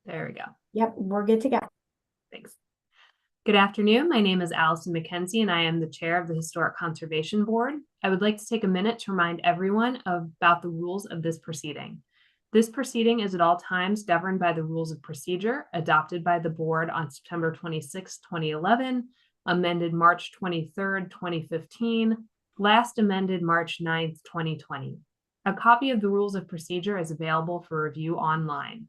There we go. Yep, we're good to go. Thanks. Good afternoon. My name is Allison McKenzie, and I am the chair of the Historic Conservation Board. I would like to take a minute to remind everyone about the rules of this proceeding. This proceeding is at all times governed by the rules of procedure adopted by the board on September 26, 2011, amended March 23rd, 2015, last amended March 9th, 2020. A copy of the rules of procedure is available for review online.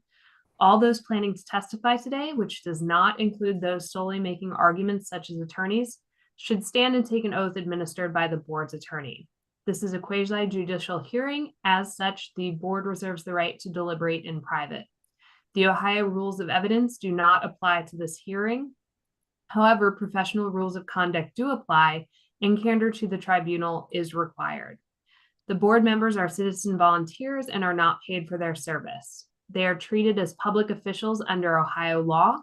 All those planning to testify today, which does not include those solely making arguments such as attorneys, should stand and take an oath administered by the board's attorney. This is a quasi-judicial hearing. As such, the board reserves the right to deliberate in private. The Ohio rules of evidence do not apply to this hearing. However, professional rules of conduct do apply, and candor to the tribunal is required. The board members are citizen volunteers and are not paid for their service. They are treated as public officials under Ohio law.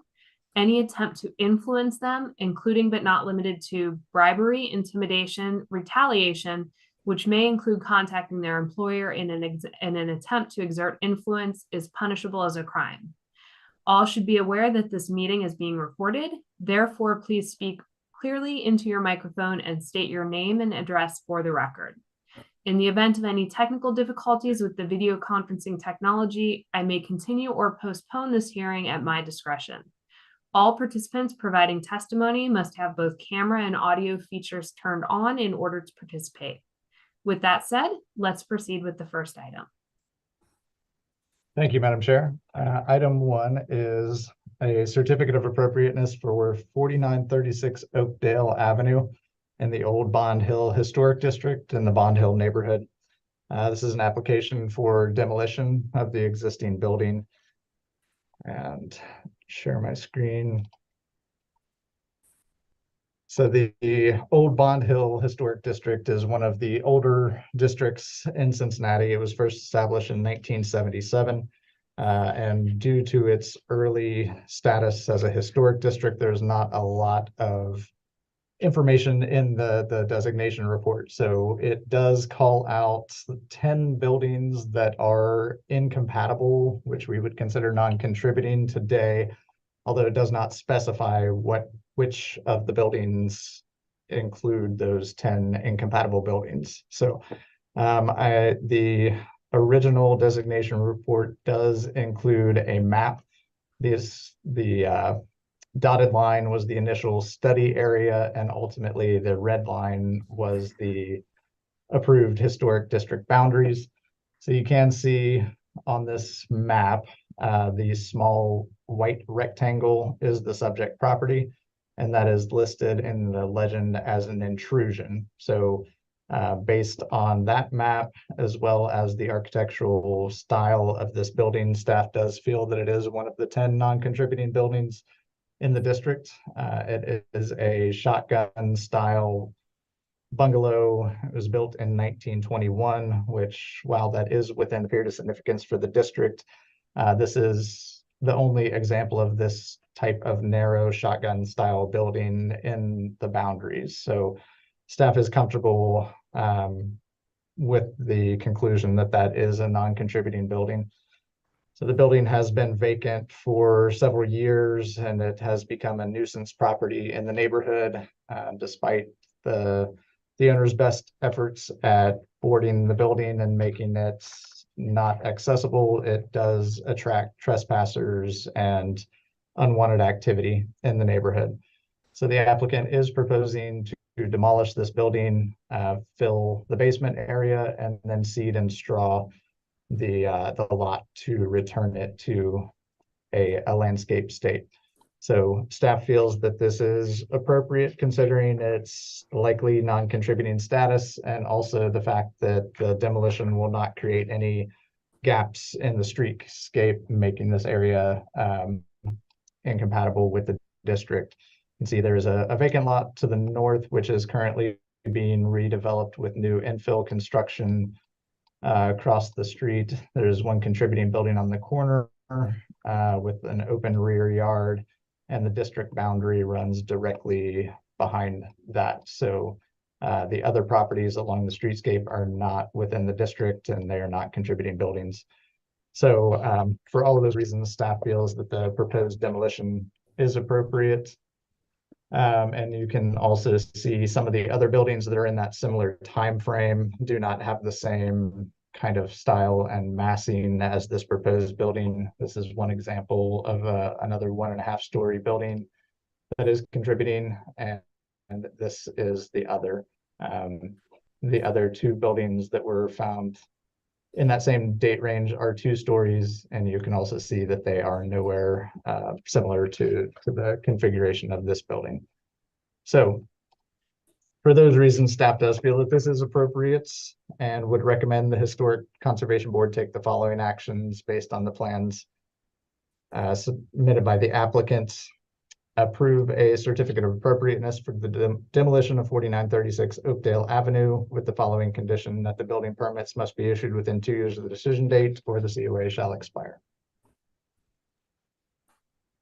Any attempt to influence them, including but not limited to bribery, intimidation, retaliation, which may include contacting their employer in an attempt to exert influence, is punishable as a crime. All should be aware that this meeting is being recorded. Therefore, please speak clearly into your microphone and state your name and address for the record. In the event of any technical difficulties with the video conferencing technology, I may continue or postpone this hearing at my discretion. All participants providing testimony must have both camera and audio features turned on in order to participate. With that said, let's proceed with the first item. Thank you, Madam Chair. Item 1 is a certificate of appropriateness for 4936 Oakdale Avenue in the Old Bond Hill Historic District in the Bond Hill neighborhood. This is an application for demolition of the existing building. And share my screen. So the Old Bond Hill Historic District is one of the older districts in Cincinnati. It was first established in 1977. And due to its early status as a historic district, there's not a lot of information in the designation report. So it does call out 10 buildings that are incompatible, which we would consider non-contributing today, although it does not specify which of the buildings include those 10 incompatible buildings. So the original designation report does include a map. The dotted line was the initial study area, and ultimately the red line was the approved historic district boundaries. So you can see on this map, the small white rectangle is the subject property, and that is listed in the legend as an intrusion. So based on that map, as well as the architectural style of this building, staff does feel that it is one of the 10 non-contributing buildings in the district. It is a shotgun style bungalow. It was built in 1921, which, while that is within the period of significance for the district, this is the only example of this type of narrow shotgun style building in the boundaries. So staff is comfortable with the conclusion that that is a non-contributing building. So the building has been vacant for several years, and it has become a nuisance property in the neighborhood. Despite the owner's best efforts at boarding the building and making it not accessible, it does attract trespassers and unwanted activity in the neighborhood. So the applicant is proposing to demolish this building, fill the basement area, and then seed and straw the lot to return it to a landscape state. So staff feels that this is appropriate considering its likely non-contributing status, and also the fact that the demolition will not create any gaps in the streetscape, making this area incompatible with the district. You can see there's a vacant lot to the north, which is currently being redeveloped with new infill construction across the street. There's one contributing building on the corner with an open rear yard, and the district boundary runs directly behind that. So the other properties along the streetscape are not within the district, and they are not contributing buildings. So for all of those reasons, staff feels that the proposed demolition is appropriate. And you can also see some of the other buildings that are in that similar time frame do not have the same kind of style and massing as this proposed building. This is one example of another 1.5-story building that is contributing, and this is the other. The other two buildings that were found in that same date range are 2 stories, and you can also see that they are nowhere similar to the configuration of this building. So for those reasons, staff does feel that this is appropriate and would recommend the Historic Conservation Board take the following actions based on the plans submitted by the applicant. Approve a certificate of appropriateness for the demolition of 4936 Oakdale Avenue with the following condition: that the building permits must be issued within 2 years of the decision date, or the COA shall expire.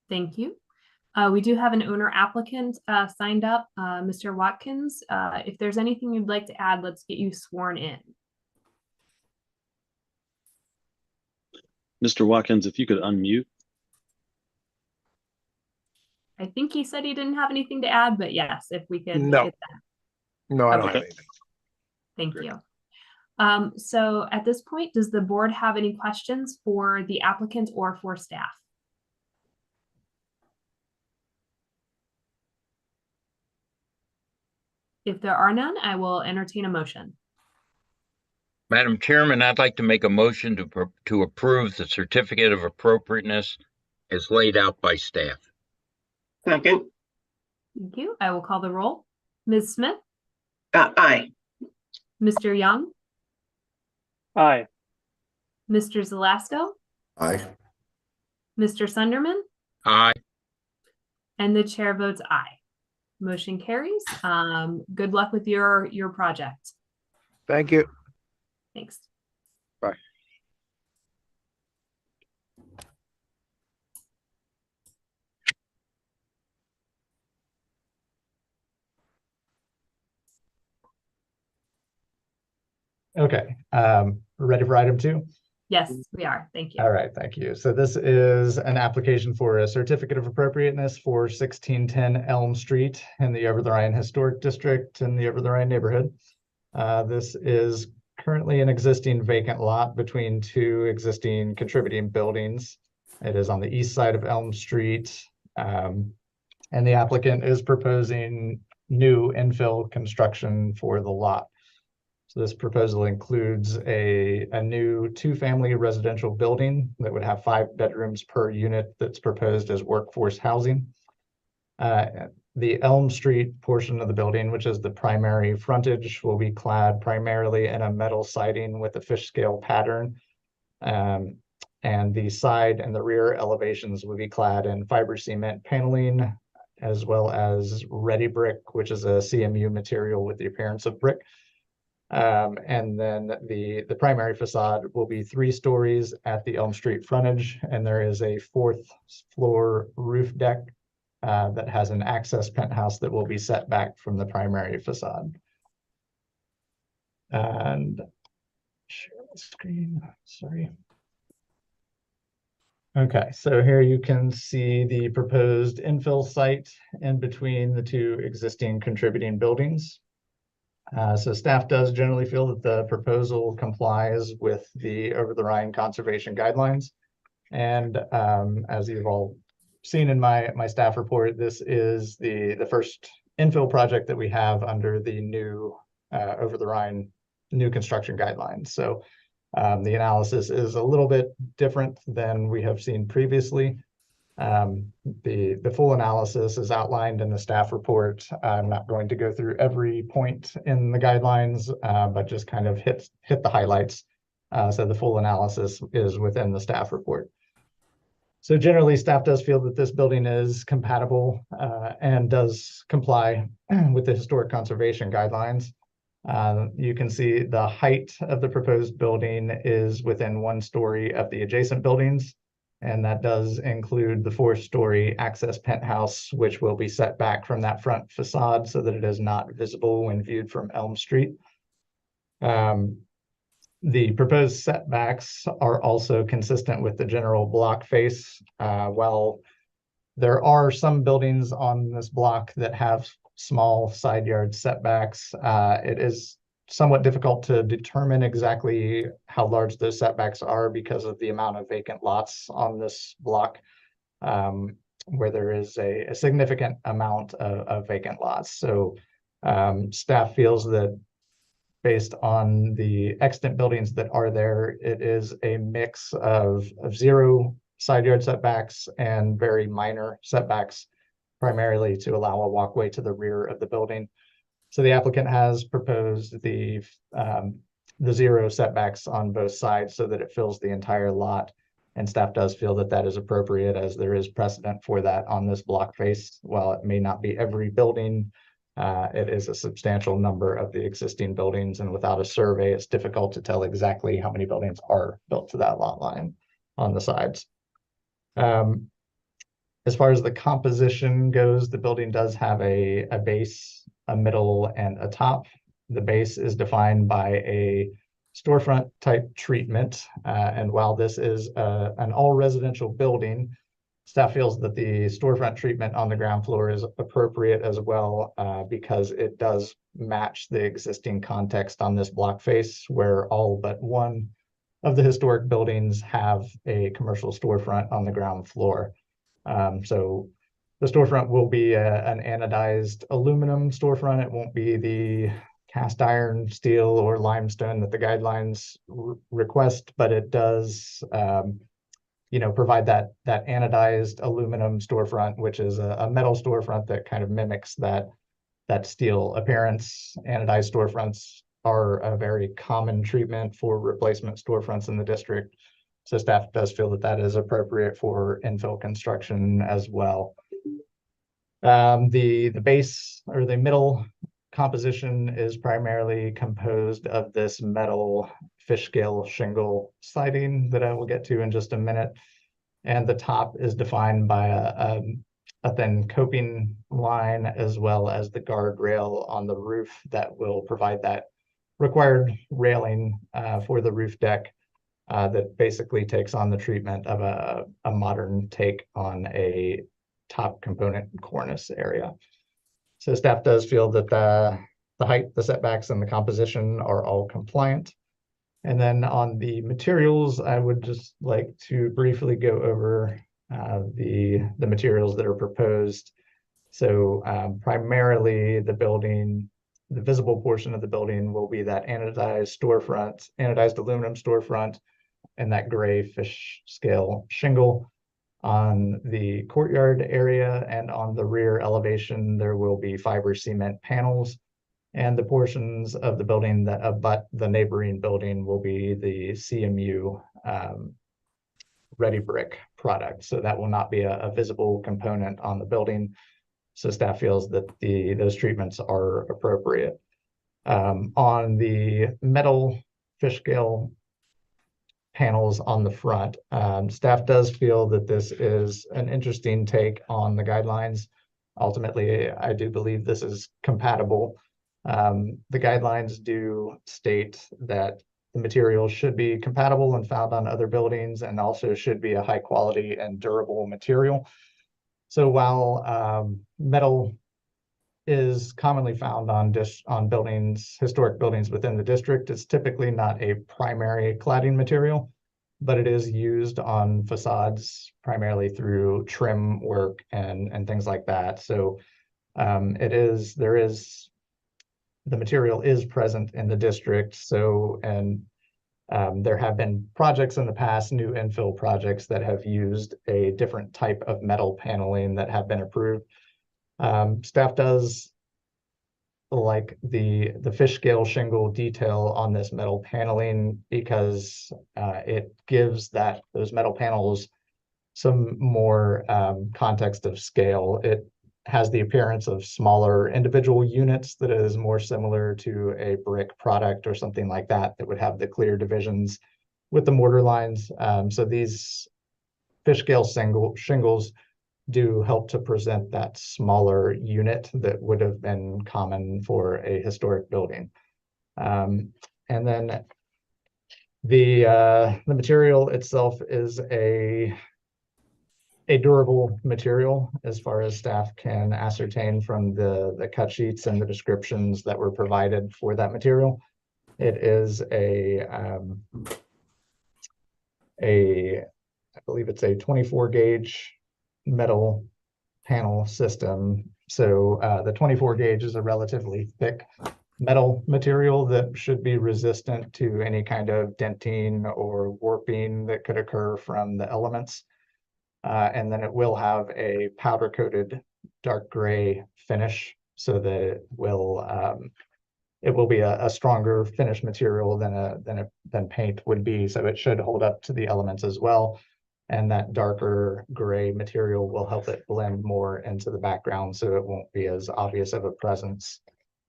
Thank you. We do have an owner applicant signed up, Mr. Watkins. If there's anything you'd like to add, let's get you sworn in. Mr. Watkins, if you could unmute. I think he said he didn't have anything to add, but yes, if we could No. get that. No, I don't Okay. have anything. Thank you. So at this point, does the board have any questions for the applicant or for staff? If there are none, I will entertain a motion. Madam Chairman, I'd like to make a motion to approve the certificate of appropriateness as laid out by staff. Second. Thank you. I will call the roll. Ms. Smith, Aye. Mr. Young, Aye. Mr. Zelasco, Aye. Mr. Sunderman, Aye. and the chair votes aye. Motion carries. Good luck with your project. Thank you. Thanks. Bye. Okay, ready for item 2? Yes, we are. Thank you. All right, thank you. So this is an application for a certificate of appropriateness for 1610 Elm Street in the Over the Rhine Historic District in the Over the Rhine neighborhood. This is currently an existing vacant lot between 2 existing contributing buildings. It is on the east side of Elm Street, and the applicant is proposing new infill construction for the lot. So this proposal includes a new 2-family residential building that would have 5 bedrooms per unit that's proposed as workforce housing. The Elm Street portion of the building, which is the primary frontage, will be clad primarily in a metal siding with a fish scale pattern. And the side and the rear elevations will be clad in fiber cement paneling, as well as ready brick, which is a CMU material with the appearance of brick. And then the primary facade will be 3 stories at the Elm Street frontage, and there is a 4th floor roof deck that has an access penthouse that will be set back from the primary facade. And share the screen, sorry. Okay, so here you can see the proposed infill site in between the 2 existing contributing buildings. So staff does generally feel that the proposal complies with the Over the Rhine conservation guidelines. And as you've all seen in my staff report, this is the first infill project that we have under the new Over the Rhine new construction guidelines. So the analysis is a little bit different than we have seen previously. The full analysis is outlined in the staff report. I'm not going to go through every point in the guidelines, but just kind of hit the highlights. So the full analysis is within the staff report. So generally, staff does feel that this building is compatible and does comply with the historic conservation guidelines. You can see the height of the proposed building is within 1 story of the adjacent buildings. And that does include the 4-story access penthouse, which will be set back from that front facade so that it is not visible when viewed from Elm Street. The proposed setbacks are also consistent with the general block face. While there are some buildings on this block that have small side yard setbacks, it is somewhat difficult to determine exactly how large those setbacks are because of the amount of vacant lots on this block, where there is a significant amount of vacant lots. So staff feels that based on the extant buildings that are there, it is a mix of zero side yard setbacks and very minor setbacks, primarily to allow a walkway to the rear of the building. So the applicant has proposed the zero setbacks on both sides so that it fills the entire lot. And staff does feel that that is appropriate, as there is precedent for that on this block face. While it may not be every building, it is a substantial number of the existing buildings, and without a survey, it's difficult to tell exactly how many buildings are built to that lot line on the sides. As far as the composition goes, the building does have a base, a middle, and a top. The base is defined by a storefront type treatment. And while this is an all residential building, staff feels that the storefront treatment on the ground floor is appropriate as well, because it does match the existing context on this block face, where all but one of the historic buildings have a commercial storefront on the ground floor. So the storefront will be an anodized aluminum storefront. It won't be the cast iron, steel, or limestone that the guidelines request, but it does provide that anodized aluminum storefront, which is a metal storefront that kind of mimics that steel appearance. Anodized storefronts are a very common treatment for replacement storefronts in the district. So staff does feel that that is appropriate for infill construction as well. The base, or the middle composition, is primarily composed of this metal fish scale shingle siding that I will get to in just a minute. And the top is defined by a thin coping line, as well as the guardrail on the roof that will provide that required railing for the roof deck, that basically takes on the treatment of a modern take on a top component cornice area. So staff does feel that the height, the setbacks, and the composition are all compliant. And then on the materials, I would just like to briefly go over the materials that are proposed. So primarily the visible portion of the building will be that anodized aluminum storefront, and that gray fish scale shingle. On the courtyard area and on the rear elevation, there will be fiber cement panels, and the portions of the building that abut the neighboring building will be the CMU ready brick product. So that will not be a visible component on the building. So staff feels that those treatments are appropriate. On the metal fish scale panels on the front, staff does feel that this is an interesting take on the guidelines. Ultimately, I do believe this is compatible. The guidelines do state that the materials should be compatible and found on other buildings, and also should be a high quality and durable material. So while metal is commonly found on buildings, historic buildings within the district, it's typically not a primary cladding material, but it is used on facades primarily through trim work and things like that. So the material is present in the district. So, and there have been projects in the past, new infill projects, that have used a different type of metal paneling that have been approved. Staff does like the fish scale shingle detail on this metal paneling, because it gives those metal panels some more context of scale. It has the appearance of smaller individual units that is more similar to a brick product or something like that would have the clear divisions with the mortar lines. So these fish scale shingles do help to present that smaller unit that would have been common for a historic building. And then The material itself is a durable material as far as staff can ascertain from the cut sheets and the descriptions that were provided for that material. It is I believe it's a 24 gauge metal panel system. So the 24 gauge is a relatively thick metal material that should be resistant to any kind of denting or warping that could occur from the elements. And then it will have a powder coated dark gray finish so that it will be a stronger finish material than paint would be. So it should hold up to the elements as well. And that darker gray material will help it blend more into the background so it won't be as obvious of a presence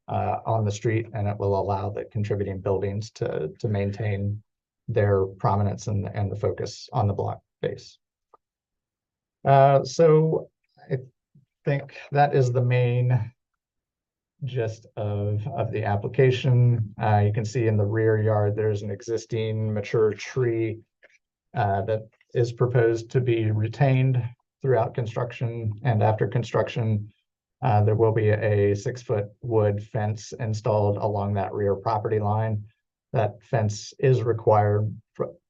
on the street, and it will allow the contributing buildings to maintain their prominence and the focus on the block face. So I think that is the main gist of the application. You can see in the rear yard, there's an existing mature tree that is proposed to be retained throughout construction, and after construction, there will be a 6-foot wood fence installed along that rear property line. That fence is required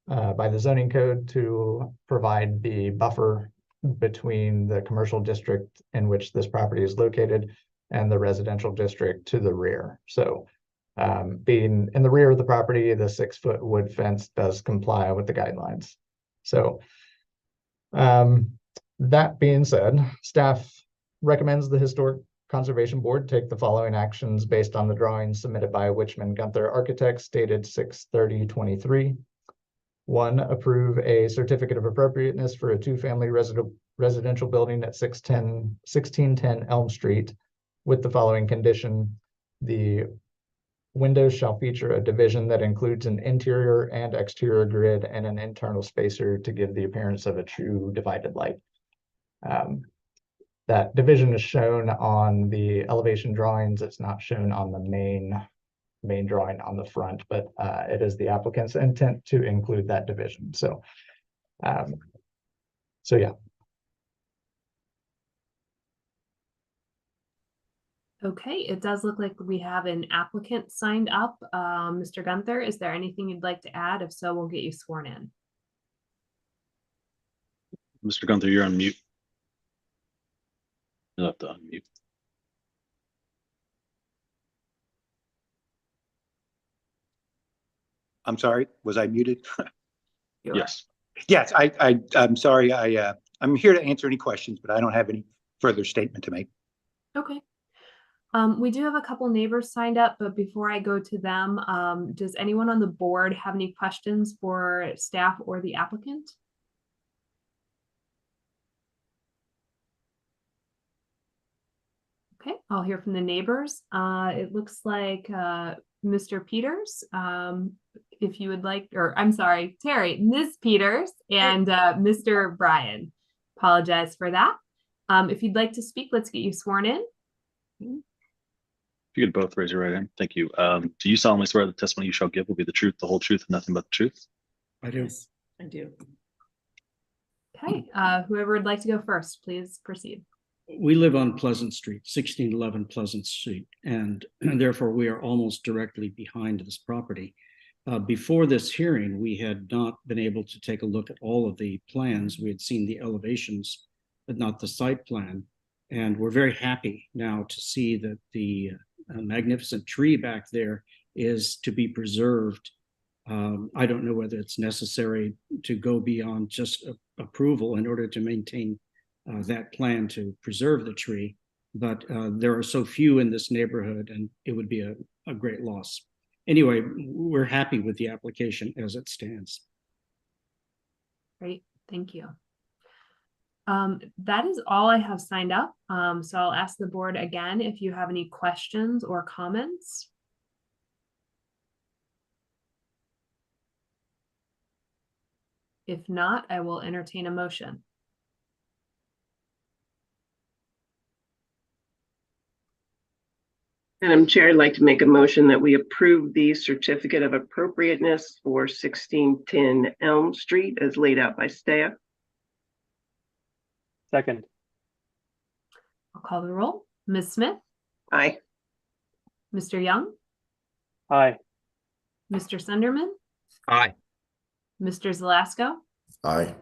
by the zoning code to provide the buffer between the commercial district in which this property is located and the residential district to the rear. So being in the rear of the property, the 6-foot wood fence does comply with the guidelines. So that being said, staff recommends the Historic Conservation Board take the following actions based on the drawings submitted by Wichmann Gunther Architects dated 6/30/23. 1, approve a certificate of appropriateness for a 2-family residential building at 1610 Elm Street with the following condition: the windows shall feature a division that includes an interior and exterior grid and an internal spacer to give the appearance of a true divided light. That division is shown on the elevation drawings. It's not shown on the main drawing on the front, but it is the applicant's intent to include that division. So yeah. Okay, it does look like we have an applicant signed up. Mr. Gunther, is there anything you'd like to add? If so, we'll get you sworn in. Mr. Gunther, you're on mute. You'll have to unmute. I'm sorry, was I muted? Yes. Yes, I'm sorry. I'm here to answer any questions, but I don't have any further statement to make. Okay. We do have a couple neighbors signed up, but before I go to them, does anyone on the board have any questions for staff or the applicant? Okay, I'll hear from the neighbors. It looks like Mr. Peters, if you would like, or I'm sorry, Terry, Ms. Peters and Mr. Bryan. Apologize for that. If you'd like to speak, let's get you sworn in. If you could both raise your right hand. Thank you. Do you solemnly swear that the testimony you shall give will be the truth, the whole truth, and nothing but the truth? I do. Yes, I do. Okay, whoever would like to go first, please proceed. We live on Pleasant Street, 1611 Pleasant Street, and therefore we are almost directly behind this property. Before this hearing, we had not been able to take a look at all of the plans. We had seen the elevations, but not the site plan. And we're very happy now to see that the magnificent tree back there is to be preserved. I don't know whether it's necessary to go beyond just approval in order to maintain that plan to preserve the tree, but there are so few in this neighborhood and it would be a great loss. Anyway, we're happy with the application as it stands. Great, thank you. That is all I have signed up. So I'll ask the board again if you have any questions or comments. If not, I will entertain a motion. Madam Chair, I'd like to make a motion that we approve the certificate of appropriateness for 1610 Elm Street as laid out by staff. Second. I'll call the roll. Ms. Smith, Aye. Mr. Young, Aye. Mr. Sunderman, Aye. Mr. Zelasco, Aye.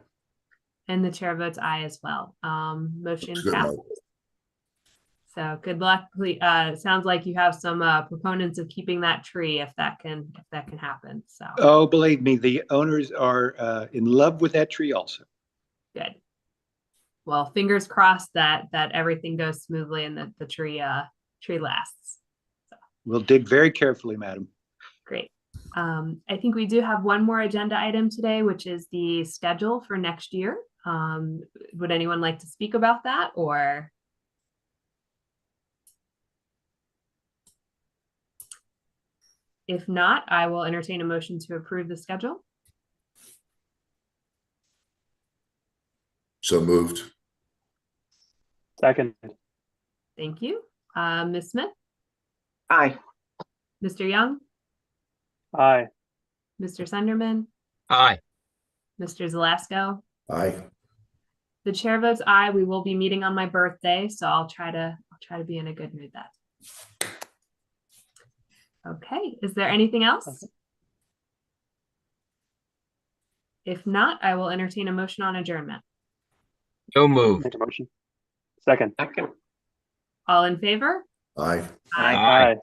and the chair votes aye as well. Motion Good passes. night. So good luck. It sounds like you have some proponents of keeping that tree if that can happen. So Oh, believe me, the owners are in love with that tree also. good. Well, fingers crossed that everything goes smoothly and that the tree lasts. We'll dig very carefully, madam. Great. I think we do have one more agenda item today, which is the schedule for next year. Would anyone like to speak about that, or? If not, I will entertain a motion to approve the schedule. So moved. Second. Thank you. Ms. Smith, Aye. Mr. Young, Aye. Mr. Sunderman, Aye. Mr. Zelasco. Aye. The chair votes aye. We will be meeting on my birthday, so I'll try to be in a good mood then. Okay, is there anything else? If not, I will entertain a motion on adjournment. So moved. Make a motion. Second. Second. All in favor? Aye. Aye. Aye.